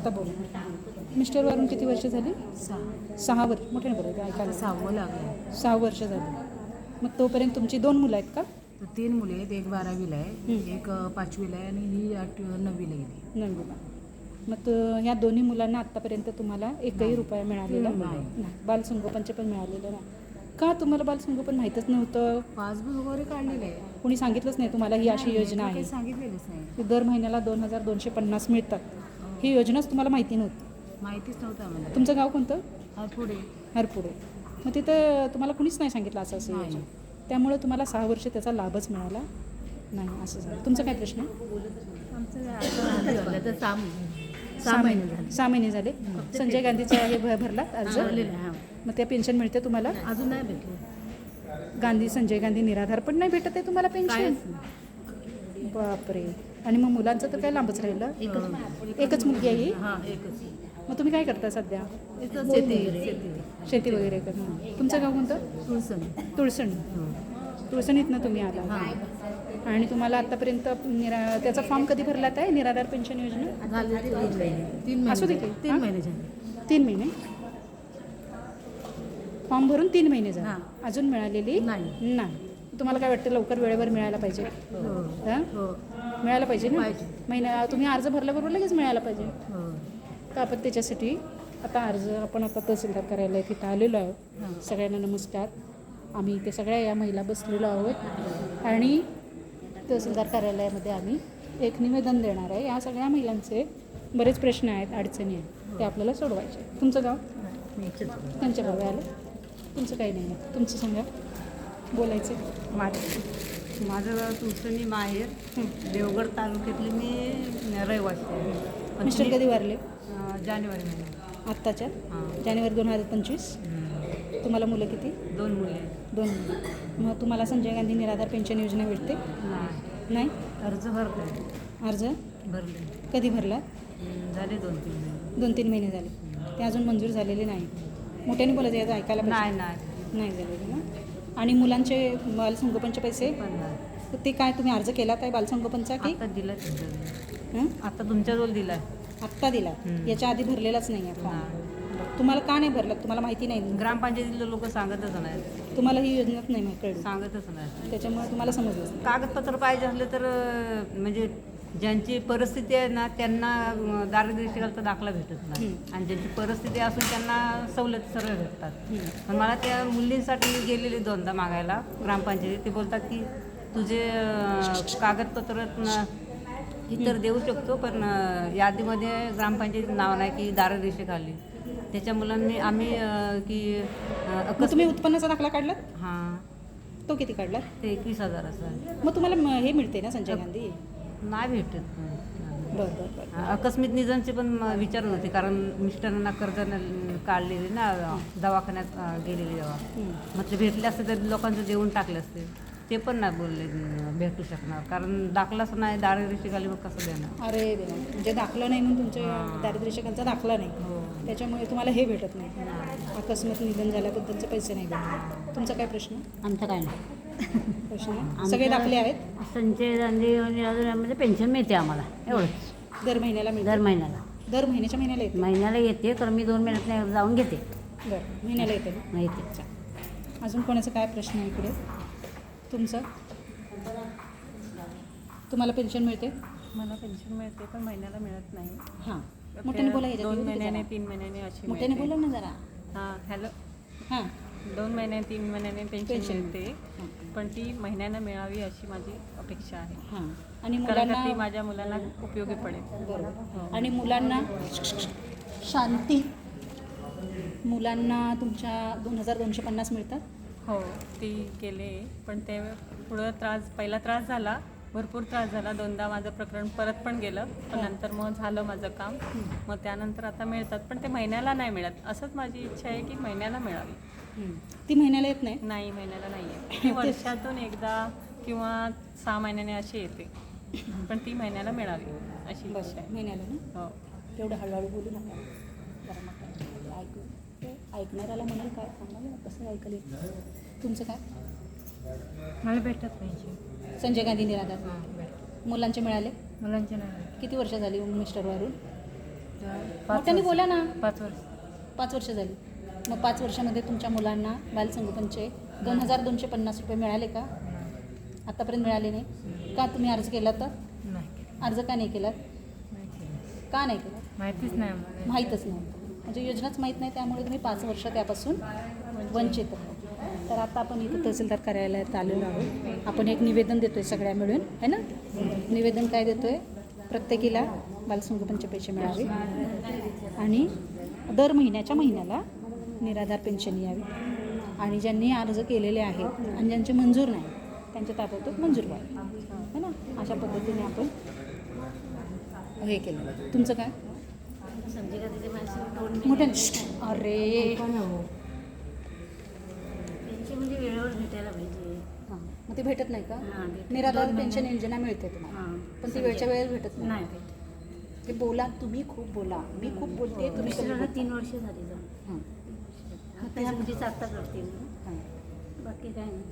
आता बोल. मिस्टर वारून किती वर्ष झाली? 6 वर्ष. मोठे नाही बरोबर ऐकायला. 6वं लागलं. 6 वर्ष झाली. मग तोपर्यंत तुमची 2 मुलं आहेत का? 3 मुले आहेत. एक 12वीला आहे, एक 5वीला आहे आणि ही 9वीला गेली. 9वीला. मग ह्या दोन्ही मुलांना आत्तापर्यंत तुम्हाला एकही रुपया मिळालेला नाही. बालसंगोपनचे पण मिळालेलं नाही. का तुम्हाला बालसंगोपन माहीतच नव्हतं? पासबुक वगैरे काढलेलं आहे. कोणी सांगितलंच नाही तुम्हाला ही अशी योजना आहे? सांगितलेलंच नाही. की दर महिन्याला 2250 मिळतात. ही योजनाच तुम्हाला माहिती नव्हती? माहितीच नव्हतं आम्हाला. तुमचं गाव कोणतं? पुढे हरपुडे. मग तिथं तुम्हाला कुणीच नाही सांगितलं असं असं योजना. त्यामुळे तुम्हाला 6 वर्ष त्याचा लाभच मिळाला नाही असं झालं. तुमचा काय प्रश्न? आमचं आता तर 6 महिने झाले. 6 महिने झाले. संजय गांधीचा हे भरला अर्ज? मग त्या पेन्शन मिळते तुम्हाला? अजून नाही भेटले. संजय गांधी निराधार पण नाही भेटत आहे तुम्हाला पेन्शन? बापरे. आणि मग मुलांचं तर काय लांबच राहिलं? एकच मुलगी आहे ही? हां, एकच. मग तुम्ही काय करता सध्या? शेती वगैरे करणं. तुमचं गाव कोणतं? तुळसणीत ना तुम्ही आला. आणि तुम्हाला आतापर्यंत त्याचा फॉर्म कधी भरलात आहे निराधार पेन्शन योजना? झाले 3 महिने. असू दे की 3 महिने झाले. 3 महिने. फॉर्म भरून 3 महिने झाले. अजून मिळालेली नाही. तुम्हाला काय वाटतं लवकर वेळेवर मिळायला पाहिजे? मिळायला पाहिजे ना? महिना तुम्ही अर्ज भरल्याबरोबर लगेच मिळायला पाहिजे. तर आपण त्याच्यासाठी आता आपण आता तहसीलदार कार्यालय तिथं आलेलो आहोत. सगळ्यांना नमस्कार. आम्ही इथे सगळ्या या महिला बसलेलो आहोत आणि तहसीलदार कार्यालयामध्ये आम्ही एक निवेदन देणार आहे. या सगळ्या महिलांचे बरेच प्रश्न आहेत, अडचणी आहेत, ते आपल्याला सोडवायचे. तुमचं गाव? त्यांच्याबरोबर आलं. तुमचं काही नाही. तुमचं सांगा. बोलायचं. माझं गाव तुळसणी माहेर, देवगड तालुक्यातली मी रहिवासी आहे. मिस्टर कधी वारले? जानेवारी महिन्यात. आत्ताच्या? जानेवारी 2025. तुम्हाला मुलं किती? 2 मुले. 2 मुलं. मग तुम्हाला संजय गांधी निराधार पेन्शन योजना भेटते? नाही. अर्ज भरले. अर्ज भरले. कधी भरला? झाले 2-3 महिने. 2-3 महिने झाले. ते अजून मंजूर झालेले नाही. मोठ्याने बोलायचं याचं ऐकायला नाही झालेले ना. आणि मुलांचे बालसंगोपनचे पैसे ते काय तुम्ही अर्ज केला आहे बालसंगोपनचा की? आता दिला. आता तुमच्याजवळ दिला. आत्ता दिला? याच्या आधी भरलेलाच नाही आहे फॉर्म? तुम्हाला का नाही भरला? तुम्हाला माहिती नाही? ग्रामपंचायतीतले लोक सांगतच नाही. तुम्हाला ही योजनाच नाही कळली? सांगतच नाही. त्याच्यामुळे तुम्हाला समजलंच नाही. कागदपत्र पाहिजे असले तर म्हणजे ज्यांची परिस्थिती आहे ना त्यांना दारिद्र्य रेषेखालचा दाखला भेटत नाही आणि ज्यांची परिस्थिती असून त्यांना सवलत सरळ भेटतात. पण मला त्या मुलींसाठी मी गेलेली 2दा मागायला ग्रामपंचायतीत. ते बोलतात की तुझे कागदपत्र इतर देऊ शकतो पण यादीमध्ये ग्रामपंचायतीत नाव नाही की दारिद्र्य रेषेखाली. त्याच्या मुलांनी आम्ही की तुम्ही उत्पन्नाचा दाखला काढला? हां. तो किती काढला? ते 21,000. मग तुम्हाला हे मिळते ना संजय गांधी? नाही भेटत. बरं. आकस्मिक निधनचे पण विचारत होते कारण मिस्टरांना कर्ज काढलेली ना दवाखान्यात गेलेली तेव्हा. मग ते भेटले असते तर लोकांचं देऊन टाकले असते. ते पण नाही बोलले भेटू शकणार कारण दाखलाच नाही दारिद्र्य रेषेखाली. मग कसं देणार? अरे देवा. म्हणजे दाखला नाही म्हणून तुमच्या दारिद्र्य रेषेखालचा दाखला नाही. त्याच्यामुळे तुम्हाला हे भेटत नाही. अकस्मात निधन झाल्याबद्दलचे पैसे नाही भेटत. तुमचा काय प्रश्न? आमचं काय नाही प्रश्न सगळे दाखले आहेत? संजय गांधी निराधारमध्ये पेन्शन मिळते आम्हाला एवढंच. दर महिन्याला मिळते? दर महिन्याला. दर महिन्याच्या महिन्याला येते? महिन्याला येते तर मी 2 महिन्यात जाऊन घेते. बरं. महिन्याला येते ना? येते. अजून कोणाचं काय प्रश्न आहे इकडे? तुमचं? तुम्हाला पेन्शन मिळते? मला पेन्शन मिळते पण महिन्याला मिळत नाही. हां. मोठ्याने बोला. 2 महिन्याने 3 महिन्याने अशी मोठ्याने बोला ना जरा. हां. हॅलो. हां. 2 महिन्याने 3 महिन्याने पेन्शन मिळते पण ती महिन्यानं मिळावी अशी माझी अपेक्षा आहे. हां. आणि कारण मुलांना ती माझ्या मुलांना उपयोगी पडेल. बरोबर. आणि मुलांना शांती मुलांना तुमच्या 2250 मिळतात? हो. ती केले पण ते पुढं पहिला त्रास झाला, भरपूर त्रास झाला. 2दा माझं प्रकरण परत पण गेलं पण नंतर मग झालं माझं काम. मग त्यानंतर आता मिळतात पण ते महिन्याला नाही मिळत. असंच माझी इच्छा आहे की महिन्याला मिळावी. ती महिन्याला येत नाही? नाही महिन्याला नाही आहे. ती वर्षातून एकदा किंवा 6 महिन्याने अशी येते पण ती महिन्याला मिळावी अशी इच्छा आहे. महिन्याला ना? हो. तेवढं हळूहळू बोलू नका. जरा मोठं ऐकणाऱ्याला म्हणाल काय सांगा कसं ऐकले. तुमचं काय? मला भेटत पाहिजे. संजय गांधी निराधार. मुलांचे मिळाले? मुलांचे नाही. किती वर्ष झाली मिस्टर वारून? मोठ्याने बोला ना. 5 वर्ष. 5 वर्ष झाली. मग 5 वर्षामध्ये तुमच्या मुलांना बालसंगोपनचे 2,250 रुपये मिळाले का? आतापर्यंत मिळाले नाही का? तुम्ही अर्ज केला तर? अर्ज का नाही केला? का नाही केला? माहितीच नाही आम्हाला. माहीतच नाही. म्हणजे योजनाच माहीत नाही, त्यामुळे तुम्ही 5 वर्ष त्यापासून वंचित आहात. तर आता आपण इथं तहसीलदार कार्यालयात आलेलो आहोत. आपण एक निवेदन देतो आहे सगळ्या मिळून, है ना? निवेदन काय देतो आहे? प्रत्येकीला बालसंगोपनचे पैसे मिळावे आणि दर महिन्याला निराधार पेन्शन यावी आणि ज्यांनी अर्ज केलेले आहेत आणि ज्यांचे मंजूर नाही त्यांच्या ताबडतोब मंजूर व्हावे, है ना? अशा पद्धतीने आपण हे केलं. तुमचं काय? संजय तिथे माझ्यासोबत 2 मोठ्या अरे त्यांची म्हणजे वेळेवर भेटायला पाहिजे. हां, मग ते भेटत नाही का? हां, भेटत. निराधार पेन्शन योजना मिळते तुम्हाला, हां. पण ती वेळच्या वेळेस भेटत नाही. नाही भेटत. ते बोला, तुम्ही खूप बोला, मी खूप बोलते, तुम्ही कमी मिस्टरांना बोलता. 3 वर्ष झाली जाऊन. हां, आता म्हणजे आत्ता करते मी. हां. बाकी काय नाही.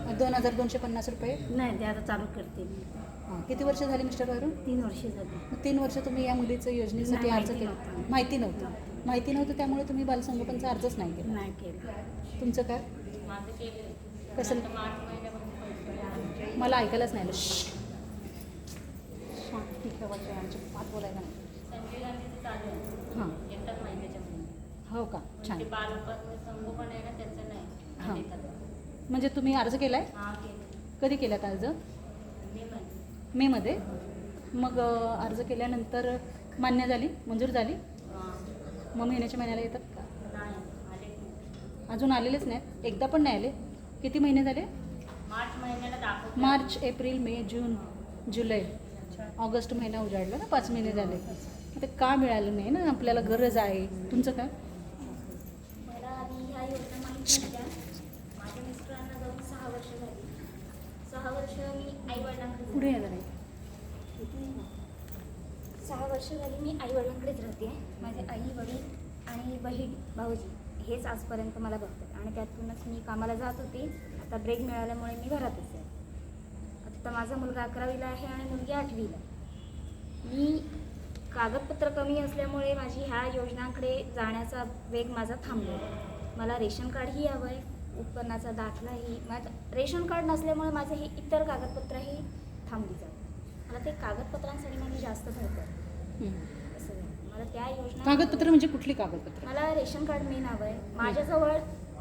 मग 2,250 रुपये. नाही ते आता चालू करते मी. हां, किती वर्ष झाली मिस्टर वरून? 3 वर्ष झाली. मग 3 वर्ष तुम्ही या मुलीचं योजनेसाठी नाही, अर्ज माहिती केला? नव्हतं. माहिती नव्हतं, त्यामुळे तुम्ही बालसंगोपनचा अर्जच नाही केला. नाही केलं. तुमचं काय? कसं? मला ऐकायलाच नाही आलं. ठीक आहे, वाटतं आमच्या आत बोलायला नाही. हां, हो का? छान. हां, म्हणजे तुम्ही अर्ज केला आहे? कधी केलात अर्ज? मेमध्ये. मग अर्ज केल्यानंतर मान्य झाली, मंजूर झाली? मग महिन्याला येतात का? अजून आलेलेच नाहीत? एकदा पण नाही आले? किती महिने झाले? मार्च, एप्रिल, मे, जून, जुलै, ऑगस्ट महिना उजाडला ना, 5 महिने झाले. ते का मिळालं नाही ना? आपल्याला गरज आहे. तुमचं काय? मला आधी ह्या योजना माहीत नव्हत्या. माझ्या मिस्टरांना जाऊन 6 वर्ष झाली. 6 वर्ष मी आईवडिलांकडे पुढे येणार आहे. 6 वर्ष झाली मी आईवडिलांकडेच राहते. माझे आई वडील आणि बहीण भाऊजी हेच आजपर्यंत मला बघतात आणि त्यातूनच मी कामाला जात होते. आता ब्रेक मिळाल्यामुळे मी घरातच आहे. आता माझा मुलगा 11वीला आहे आणि मुलगी 8वीला. मी कागदपत्र कमी असल्यामुळे माझी ह्या योजनांकडे जाण्याचा वेग माझा थांबलेला. मला रेशन कार्डही हवं आहे, उत्पन्नाचा दाखलाही. माझं रेशन कार्ड नसल्यामुळे माझे हे इतर कागदपत्रही थांबली जातात. मला ते कागदपत्रांसाठी मला जास्त धडपड असं झालं. मला त्या योजना कागदपत्र म्हणजे कुठली कागदपत्र? मला रेशन कार्ड मेन हवं आहे. माझ्याजवळ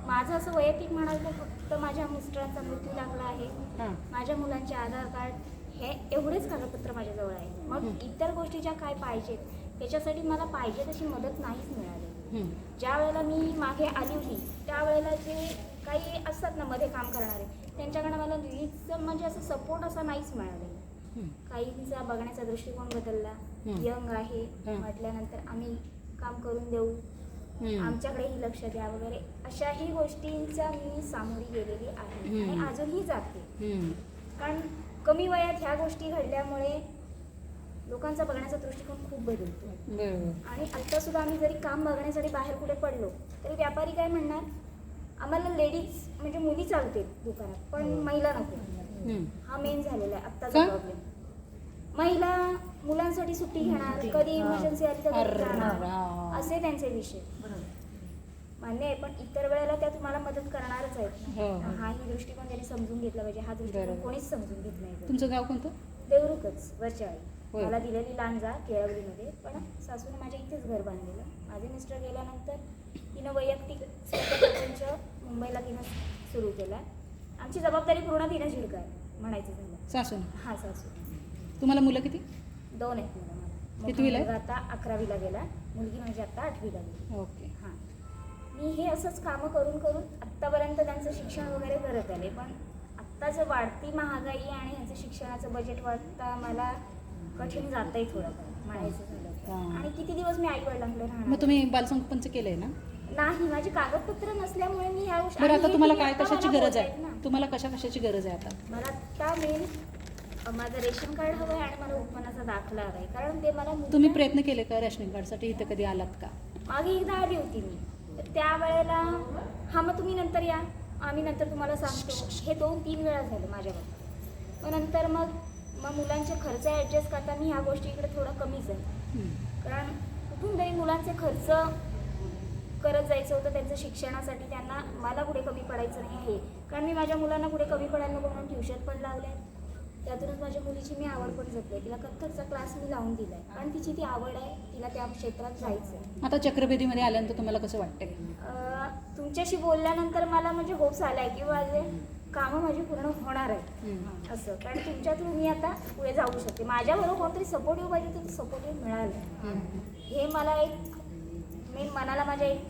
माझं असं वैयक्तिक म्हणाल तर फक्त माझ्या मिस्टरांचा मृत्यू दाखला आहे, हां, माझ्या मुलांचे आधार कार्ड, हे एवढेच कागदपत्र माझ्याजवळ आहे. मग इतर गोष्टी ज्या काय पाहिजेत त्याच्यासाठी मला पाहिजे तशी मदत नाहीच मिळाली. ज्या वेळेला मी मागे आली होती त्यावेळेला जे काही असतात ना मध्ये काम करणारे, त्यांच्याकडनं मला लीडचं म्हणजे असं सपोर्ट असा नाहीच मिळालेला. काहींचा बघण्याचा दृष्टिकोन बदलला. यंग आहे म्हटल्यानंतर आम्ही काम करून देऊ, आमच्याकडेही लक्ष द्या वगैरे अशाही गोष्टींचा मी सामोरी गेलेली आहे आणि अजूनही जाते. कारण कमी वयात ह्या गोष्टी घडल्यामुळे लोकांचा बघण्याचा दृष्टिकोन खूप बदलतो. बरोबर. आणि आत्ता सुद्धा आम्ही जरी काम बघण्यासाठी बाहेर कुठे पडलो तरी व्यापारी काय म्हणणार, आम्हाला लेडीज म्हणजे मुली चालते दुकानात पण महिला नको. हा मेन झालेला आहे आत्ताचा प्रॉब्लेम. महिला मुलांसाठी सुट्टी घेणार, कधी इमर्जन्सी आली तर घरी जाणार, असे त्यांचे विषय. मान्य आहे, पण इतर वेळेला त्या तुम्हाला मदत करणारच आहेत. हाही दृष्टिकोन त्यांनी समजून घेतला पाहिजे. हा दृष्टिकोन कोणीच समजून घेत नाही. तुमचं गाव कोणतं? देवरुखच, वरच्या आई. मला दिलेली लांजा केळवलीमध्ये, पण सासूने माझ्या इथेच घर बांधलेलं. माझे मिस्टर गेल्यानंतर तिनं वैयक्तिक स्वतःचं मुंबईला तिनं सुरू केला. आमची जबाबदारी पूर्ण तिनं झिडकाय म्हणायचं झालं. सासून? हां, सासू. तुम्हाला मुलं किती? 2 आहेत मुलं मला. कितवीला आहे? मुलगा आता 11वीला गेला, मुलगी म्हणजे आता 8वीला गेली. ओके. हां, मी हे असंच कामं करून करून आत्तापर्यंत त्यांचं शिक्षण वगैरे करत आले. पण आत्ताचं वाढती महागाई आणि ह्यांचं शिक्षणाचं बजेट वाढता मला कठीण जातंय थोडंफार म्हणायचं झालं. आणि किती दिवस मी आईवडिलांकडे राहणार. मग तुम्ही बालसंगोपनचं केलंय ना? नाही, माझी कागदपत्र नसल्यामुळे मी ह्या गोष्टी. बरं, आता तुम्हाला काय कशाची गरज आहे? तुम्हाला कशाची गरज आहे आता? मला आत्ता मेन माझं रेशन कार्ड हवं आहे आणि मला उत्पन्नाचा दाखला हवा आहे. कारण ते मला तुम्ही प्रयत्न केले का रेशन कार्डसाठी? इथं कधी आलात का? मागे एकदा आली होती मी, तर त्यावेळेला हां मग तुम्ही नंतर या, आम्ही नंतर तुम्हाला सांगतो, हे 2-3 वेळा झालं माझ्यावर. मग नंतर मग मुलांचे खर्च ॲडजस्ट करता मी ह्या गोष्टी इकडे थोडं कमीच आहे. कारण कुठून तरी मुलांचे खर्च करत जायचं होतं त्यांचं शिक्षणासाठी. त्यांना मला पुढे कमी पडायचं नाही आहे, कारण मी माझ्या मुलांना पुढे कमी पडायला नको म्हणून ट्युशन पण लावले. त्यातूनच माझ्या मुलीची मी आवड पण जपली. तिला कथ्थकचा क्लास मी लावून दिला आहे, कारण तिची ती आवड आहे, तिला त्या क्षेत्रात जायचं आहे. आता चक्रभेदीमध्ये आल्यानंतर तुम्हाला कसं वाटतंय? तुमच्याशी बोलल्यानंतर मला म्हणजे होप्स आला आहे की माझे कामं माझी पूर्ण होणार आहे असं, कारण तुमच्या थ्रू मी आता पुढे जाऊ शकते. माझ्याबरोबर कोणतरी सपोर्टिव्ह पाहिजे तर सपोर्टिव्ह मिळालं हे मला एक मी मनाला माझ्या एक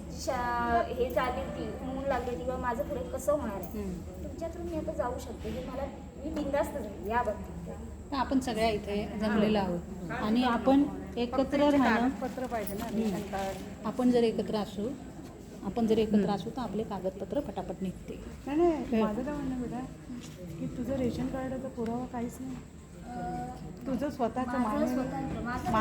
हे चालली होती, मून लागली होती किंवा माझं पुढे कसं होणार आहे. तुमच्या थ्रू मी आता जाऊ शकते हे मला मी बिंदास्त झाली या बाबतीत. तर आपण सगळ्या इथे जमलेलो आहोत आणि आपण एकत्र राहणं पत्र पाहिजे ना, रेशन कार्ड. आपण जर एकत्र असू तर आपले कागदपत्र फटाफट निघते. नाही माझं काय म्हणणं बेटा की तुझं रेशन कार्डाचा पुरावा काहीच नाही, तुझं स्वतःचं माझं स्वतंत्र माझं